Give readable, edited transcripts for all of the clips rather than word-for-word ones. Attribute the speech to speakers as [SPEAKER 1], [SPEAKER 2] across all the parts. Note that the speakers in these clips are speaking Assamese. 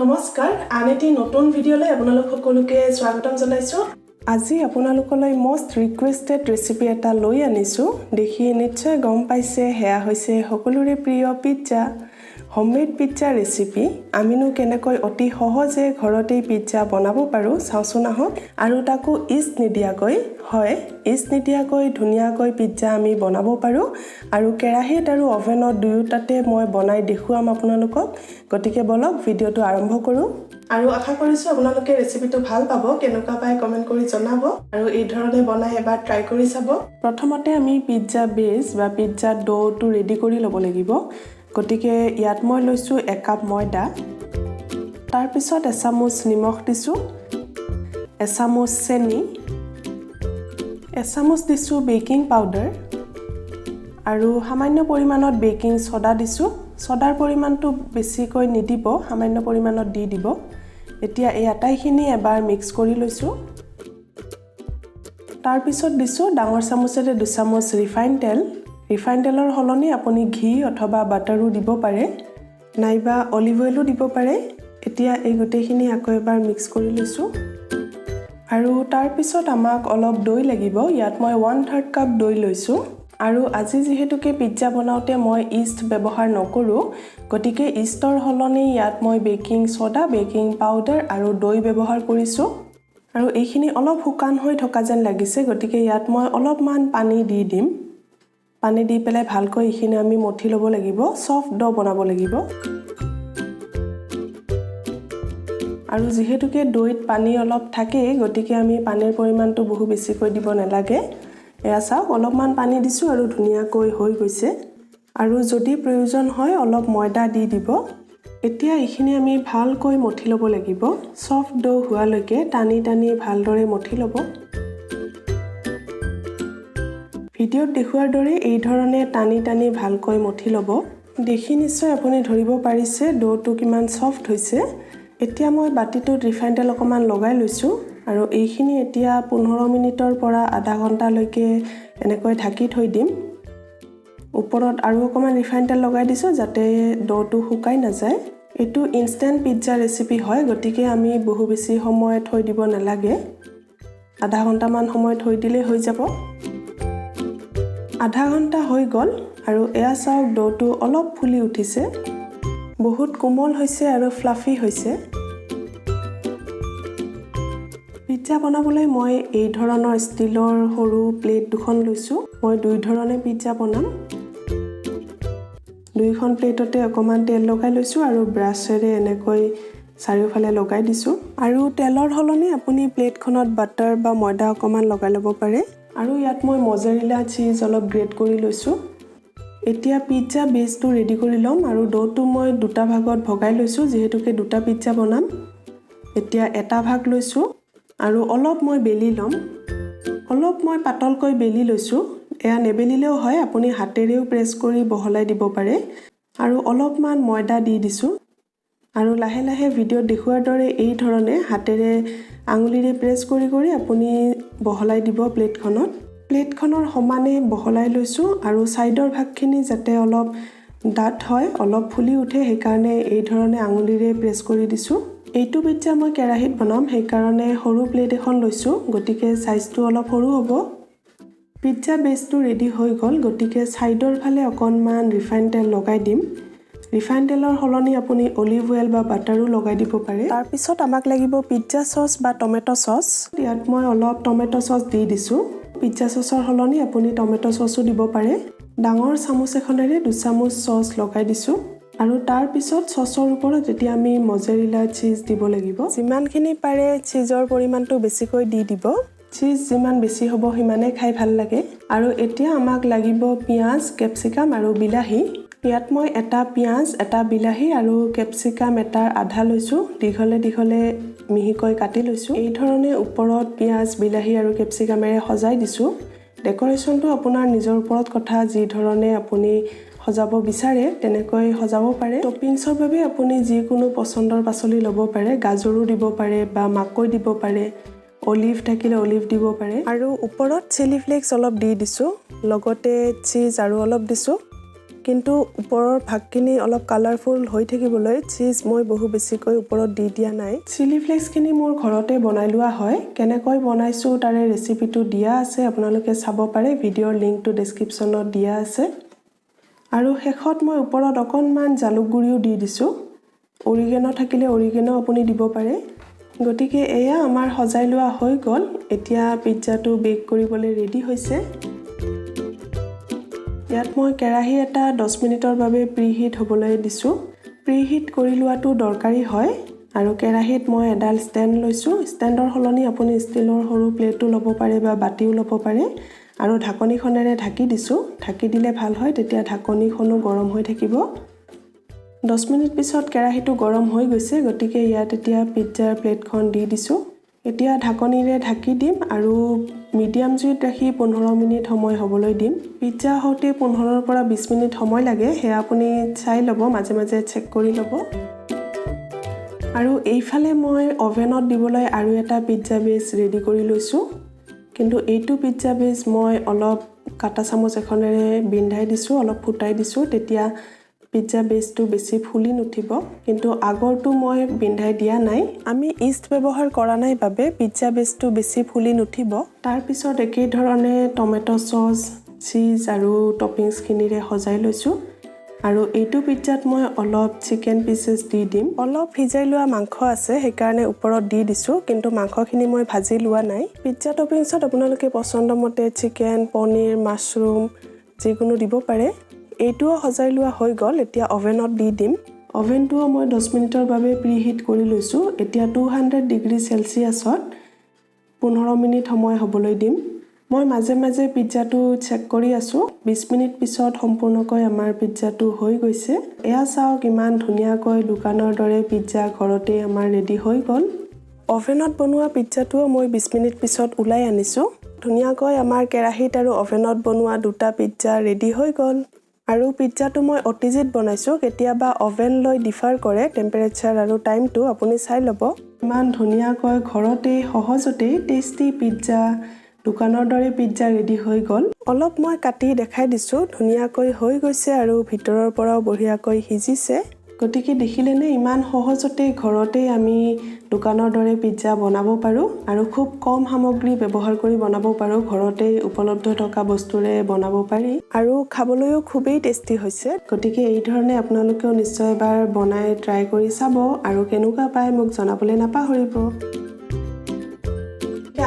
[SPEAKER 1] নমস্কাৰ আন এটি নতুন ভিডিঅ'লৈ আপোনালোক সকলোকে স্বাগতম জনাইছো আজি আপোনালোকলৈ মোস্ট ৰিকুৱেষ্টেড ৰেচিপি এটা লৈ আনিছো দেখি নিশ্চয় গম পাইছে হেয়া হৈছে সকলোৰে প্ৰিয় পিজ্জা হোমমেড পিজ্জা ৰেচিপি আমিনো কেনেকৈ অতি সহজে ঘৰতে পিজ্জা বনাব পাৰো চাওচোন আহক আৰু তাকো ইষ্ট নিদিয়াকৈ হয় ইষ্ট নিদিয়াকৈ ধুনীয়াকৈ পিজ্জা আমি বনাব পাৰো আৰু কেৰাহীত আৰু অভেনত দুয়োটাতে মই বনাই দেখুৱাম আপোনালোকক গতিকে বলক ভিডিঅ'টো আৰম্ভ কৰো আৰু আশা কৰিছো আপোনালোকে ৰেচিপিটো ভাল পাব কেনেকুৱা পায় কমেন্ট কৰি জনাব আৰু এই ধৰণে বনাই এবাৰ ট্ৰাই কৰি চাব প্ৰথমতে আমি পিজ্জা বেছ বা পিজ্জা ডোটো ৰেডি কৰি ল'ব লাগিব গতিকে ইয়াত মই লৈছো 1 কাপ ময়দা তাৰ পিছত এচামুচ নিমখ দিছো এচামুচ চেনি এচামুচ দিছো বেকিং পাউডাৰ আৰু সামান্য পৰিমাণত বেকিং সোডা দিছো সোডাৰ পৰিমাণটো বেছিকৈ নিদিব সামান্য পৰিমাণত দি দিব এতিয়া এই আটাইখিনি এবাৰ মিক্স কৰি লৈছো তাৰ পিছত দিছো ডাঙৰ চামুচেৰে 2 চামুচ ৰিফাইন তেলৰ হলনি আপুনি ঘি অথবা বাটাৰো দিব পাৰে নাইবা অলিভ অইলো দিব পাৰে এতিয়া এই গোটেইখিনি আকৌ এবাৰ মিক্স কৰি লৈছো আৰু তাৰ পিছত আমাক অলপ দৈ লাগিব ইয়াত মই 1/3 কাপ দৈ লৈছো আৰু আজি যেহেতুকে পিজ্জা বনাওতে মই ইষ্ট ব্যৱহাৰ নকৰো গতিকে ইষ্টৰ হলনি ইয়াত মই বেকিং সোডা বেকিং পাউডাৰ আৰু দৈ ব্যৱহাৰ কৰিছো আৰু এইখিনি অলপ শুকান হৈ থকা যেন লাগিছে গতিকে ইয়াত মই অলপমান পানী দি দিম পানী দি পেলাই ভালকৈ এইখিনি আমি মঠি ল'ব লাগিব সফট ডো বনাব লাগিব আৰু যেহেতুকে দৈত পানী অলপ থাকে গতিকে আমি পানীৰ পৰিমাণটো বহু বেছিকৈ দিব নালাগে এয়া চাওক অলপমান পানী দিছো আৰু ধুনীয়াকৈ হৈ গৈছে আৰু যদি প্ৰয়োজন হয় অলপ ময়দা দি দিব এতিয়া এইখিনি আমি ভালকৈ মঠি ল'ব লাগিব সফট ডো হোৱালৈকে টানি ভালদৰে মঠি ল'ব ভিডিঅ'ত দেখুৱাৰ দৰে এই ধৰণে টানি ভালকৈ মঠি ল'ব দেখি নিশ্চয় আপুনি ধৰিব পাৰিছে ডোটো কিমান সফট হৈছে এতিয়া মই বাটিটোত ৰিফাইন তেল অকমান লগাই লৈছো আৰু এইখিনি এতিয়া 15 মিনিটৰ পৰা আধা ঘণ্টালৈকে এনেকৈ ঢাকি থৈ দিম ওপৰত আৰু অকমান ৰিফাইন তেল লগাই দিছো যাতে ডোটো শুকাই নাযায় এটো ইনষ্টেন্ট পিজ্জা ৰেচিপি হয় গতিকে আমি বহু বেছি সময় থৈ দিব নালাগে আধা ঘণ্টামান সময় থৈ দিলে হৈ যাব আধা ঘণ্টা হৈ গল আৰু এয়া চাওক ডোটো অলপ ফুলি উঠিছে বহুত কোমল হৈছে আৰু ফ্লাফি হৈছে পিজ্জা বনাবলৈ মই এই ধৰণৰ ষ্টিলৰ সৰু প্লেট দুখন লৈছো মই দুই ধৰণে পিজ্জা বনাম দুইখন প্লেটতে অকমান তেল লগাই লৈছো আৰু ব্ৰাছেৰে এনেকৈ চাৰিওফালে লগাই দিছো আৰু তেলৰ হলনি আপুনি প্লেটখনত বাটাৰ বা ময়দা অকমান লগাই ল'ব পাৰে আৰু ইয়াত মই মজাৰেলা চীজ অলপ গ্ৰেট কৰি লৈছো এতিয়া পিজ্জা বেছটো ৰেডি কৰি লম আৰু ডোটো মই দুটা ভাগত ভগাই লৈছো যেহেতুকে দুটা পিজ্জা বনাম এতিয়া এটা ভাগ লৈছো আৰু অলপ মই বেলি লম অলপ মই পাতলকৈ বেলি লৈছো এয়া নেবেলিলেও হয় আপুনি হাতেৰেও প্ৰেছ কৰি বহলাই দিব পাৰে আৰু অলপমান ময়দা দি দিছো আৰু লাহে লাহে ভিডিঅ'ত দেখুৱাৰ দৰে এই ধৰণে হাতেৰে আঙুলিৰে প্ৰেছ কৰি আপুনি বহলাই দিব প্লেটখনৰ সমানে বহলাই লৈছো আৰু সাইডৰ ভাগখিনি যাতে অলপ ডাঠ হয় অলপ ফুলি উঠে সেই কাৰণে এই ধৰণে আঙুলিৰে প্ৰেছ কৰি দিছো এইটো পিজ্জা মই কেৰাহীত বনাম সেই কাৰণে সৰু প্লেট এখন লৈছো গতিকে সাইজটো অলপ সৰু হ'ব পিজ্জা বেছটো ৰেডি হৈ গল গতিকে সাইডৰ ফালে অকনমান ৰিফাইন তেল লগাই দিম ৰিফাইন তেলৰ হলনি আপুনি অলিভ অইল বা বাটাৰো লগাই দিব পাৰে তাৰ পিছত আমাক লাগিব পিজ্জা সস বা টমেটো সস ইয়াত মই অলপ টমেটো সস দি দিছো পিজ্জা সসৰ হলনি আপুনি টমেটো সসও দিব পাৰে ডাঙৰ চামুচ এখনেৰে 2 চামুচ সস লগাই দিছো আৰু তাৰ পিছত সসৰ ওপৰত যেতিয়া আমি মজাৰেলা চীজ দিব লাগিব যিমানখিনি পাৰে চীজৰ পৰিমাণটো বেছিকৈ দি দিব চীজ যিমান বেছি হ'ব সিমানে খাই ভাল লাগে আৰু এতিয়া আমাক লাগিব পিয়াজ কেপচিকাম আৰু বিলাহী ইয়াত মই এটা পিয়াজ এটা বিলাহী আৰু কেপচিকাম এটাৰ আধা লৈছো দীঘলে মিহিকৈ কাটি লৈছো এই ধৰণে ওপৰত পিয়াজ বিলাহী আৰু কেপচিকামেৰে সজাই দিছো ডেকোৰেশ্যনটো আপোনাৰ নিজৰ ওপৰত কথা যি ধৰণে আপুনি সজাব বিচাৰে তেনেকৈ সজাব পাৰে টপিংছৰ বাবে আপুনি যিকোনো পছন্দৰ পাচলি ল'ব পাৰে গাজৰো দিব পাৰে বা মাকৈ দিব পাৰে অলিভ থাকিলে অলিভ দিব পাৰে আৰু ওপৰত চিলি ফ্লেক্স অলপ দি দিছো লগতে চীজ আৰু অলপ দিছো কিন্তু ওপৰৰ ভাগখিনি অলপ কালাৰফুল হৈ থাকিবলৈ চিজ মই বহু বেছিকৈ ওপৰত দি দিয়া নাই চিলি ফ্লেক্সখিনি মোৰ ঘৰতে বনাই লোৱা হয় কেনেকৈ বনাইছোঁ তাৰে ৰেচিপিটো দিয়া আছে আপোনালোকে চাব পাৰে ভিডিঅ'ৰ লিংকটো ডেছক্ৰিপশ্যনত দিয়া আছে আৰু শেষত মই ওপৰত অকণমান জালুক গুড়িও দি দিছোঁ অৰিগেনো থাকিলে অৰিগেনো আপুনি দিব পাৰে গতিকে এয়া আমাৰ সজাই লোৱা হৈ গ'ল এতিয়া পিজ্জাটো বেক কৰিবলৈ ৰেডি হৈছে ইয়াত মই কেৰাহী এটা 10 মিনিটৰ বাবে প্ৰিহিট হ'বলৈ দিছোঁ প্ৰিহিট কৰি লোৱাটো দৰকাৰী হয় আৰু কেৰাহীত মই এডাল ষ্টেণ্ড লৈছোঁ ষ্টেণ্ডৰ সলনি আপুনি ষ্টিলৰ সৰু প্লেটো ল'ব পাৰে বা বাতিও ল'ব পাৰে আৰু ঢাকনিখনেৰে ঢাকি দিছোঁ ঢাকি দিলে ভাল হয় তেতিয়া ঢাকনিখনো গৰম হৈ থাকিব 10 মিনিট পিছত কেৰাহীটো গৰম হৈ গৈছে গতিকে ইয়াত এতিয়া পিজ্জাৰ প্লেটখন দি দিছোঁ এতিয়া ঢাকনিৰে ঢাকি দিম আৰু মিডিয়াম জুইত ৰাখি 15 মিনিট সময় হ'বলৈ দিম পিজ্জা হওঁতে 15 পৰা 20 মিনিট সময় লাগে সেয়া আপুনি চাই ল'ব মাজে মাজে চেক কৰি ল'ব আৰু এইফালে মই অভেনত দিবলৈ আৰু এটা পিজ্জা বেছ ৰেডি কৰি লৈছোঁ কিন্তু এইটো পিজ্জা বেছ মই অলপ কাটা চামুচ এখনেৰে বিন্ধাই দিছোঁ অলপ ফুটাই দিছোঁ তেতিয়া পিজ্জা বেছটো বেছি ফুলি নুঠিব কিন্তু আগৰটো মই বিন্ধাই দিয়া নাই আমি ইষ্ট ব্যৱহাৰ কৰা নাই বাবে পিজ্জা বেছটো বেছি ফুলি নুঠিব তাৰ পিছত একেই ধৰণে টমেটো সস চিজ আৰু টপিংছখিনিৰে সজাই লৈছোঁ আৰু এইটো পিজ্জাত মই অলপ চিকেন পিচেছ দি দিম অলপ ভিজাই লোৱা মাংস আছে সেইকাৰণে ওপৰত দি দিছোঁ কিন্তু মাংসখিনি মই ভাজি লোৱা নাই পিজ্জা টপিংছত আপোনালোকে পছন্দমতে চিকেন পনীৰ মাছৰুম যিকোনো দিব পাৰে এইটোও সজাই লোৱা হৈ গ'ল এতিয়া অভেনত দি দিম অভেনটোও মই 10 মিনিটৰ বাবে প্ৰিহিট কৰি লৈছোঁ এতিয়া 200 ডিগ্ৰী চেলচিয়াছত 15 মিনিট সময় হ'বলৈ দিম মই মাজে মাজে পিজ্জাটো চেক কৰি আছোঁ 20 মিনিট পিছত সম্পূৰ্ণকৈ আমাৰ পিজ্জাটো হৈ গৈছে এয়া চাওক ইমান ধুনীয়াকৈ দোকানৰ দৰে পিজ্জা ঘৰতে আমাৰ ৰেডি হৈ গ'ল অভেনত বনোৱা পিজ্জাটোও মই 20 মিনিট পিছত ওলাই আনিছোঁ ধুনীয়াকৈ আমাৰ কেৰাহীত আৰু অভেনত বনোৱা দুটা পিজ্জা ৰেডি হৈ গ'ল আৰু পিজ্জাটো মই অটিজিত বনাইছোঁ কেতিয়াবা অভেন লৈ ডিফাৰ কৰে টেম্পাৰেচাৰ আৰু টাইমটো আপুনি চাই ল'ব ইমান ধুনীয়াকৈ ঘৰতে সহজতে টেষ্টি পিজ্জা দোকানৰ দৰে পিজ্জা ৰেডি হৈ গ'ল অলপ মই কাটি দেখাই দিছোঁ ধুনীয়াকৈ হৈ গৈছে আৰু ভিতৰৰ পৰাও বঢ়িয়াকৈ সিজিছে গতিকে দেখিলেনে ইমান সহজতে ঘৰতে আমি দোকানৰ দৰে পিজ্জা বনাব পাৰোঁ আৰু খুব কম সামগ্ৰী ব্যৱহাৰ কৰি বনাব পাৰোঁ ঘৰতে উপলব্ধ থকা বস্তুৰে বনাব পাৰি আৰু খাবলৈও খুবেই টেষ্টি হৈছে গতিকে এই ধৰণে আপোনালোকেও নিশ্চয় এবাৰ বনাই ট্ৰাই কৰি চাব আৰু কেনেকুৱা পায় মোক জনাবলৈ নাপাহৰিব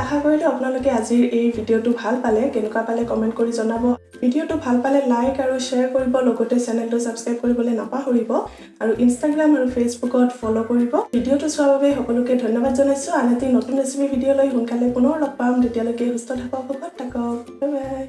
[SPEAKER 1] আশা কৰিলোঁ আপোনালোকে আজিৰ এই ভিডিঅ'টো ভাল পালে কেনেকুৱা পালে কমেণ্ট কৰি জনাব ভিডিঅ'টো ভাল পালে লাইক আৰু শ্বেয়াৰ কৰিব লগতে চেনেলটো ছাবস্ক্ৰাইব কৰিবলৈ নাপাহৰিব আৰু ইনষ্টাগ্ৰাম আৰু ফেচবুকত ফ'ল' কৰিব ভিডিঅ'টো চোৱাৰ বাবে সকলোকে ধন্যবাদ জনাইছোঁ আন এটি নতুন ৰেচিপি ভিডিঅ' লৈ সোনকালে পুনৰ লগ পাম তেতিয়ালৈকে সুস্থ থাকক সুখত থাকক বাই বাই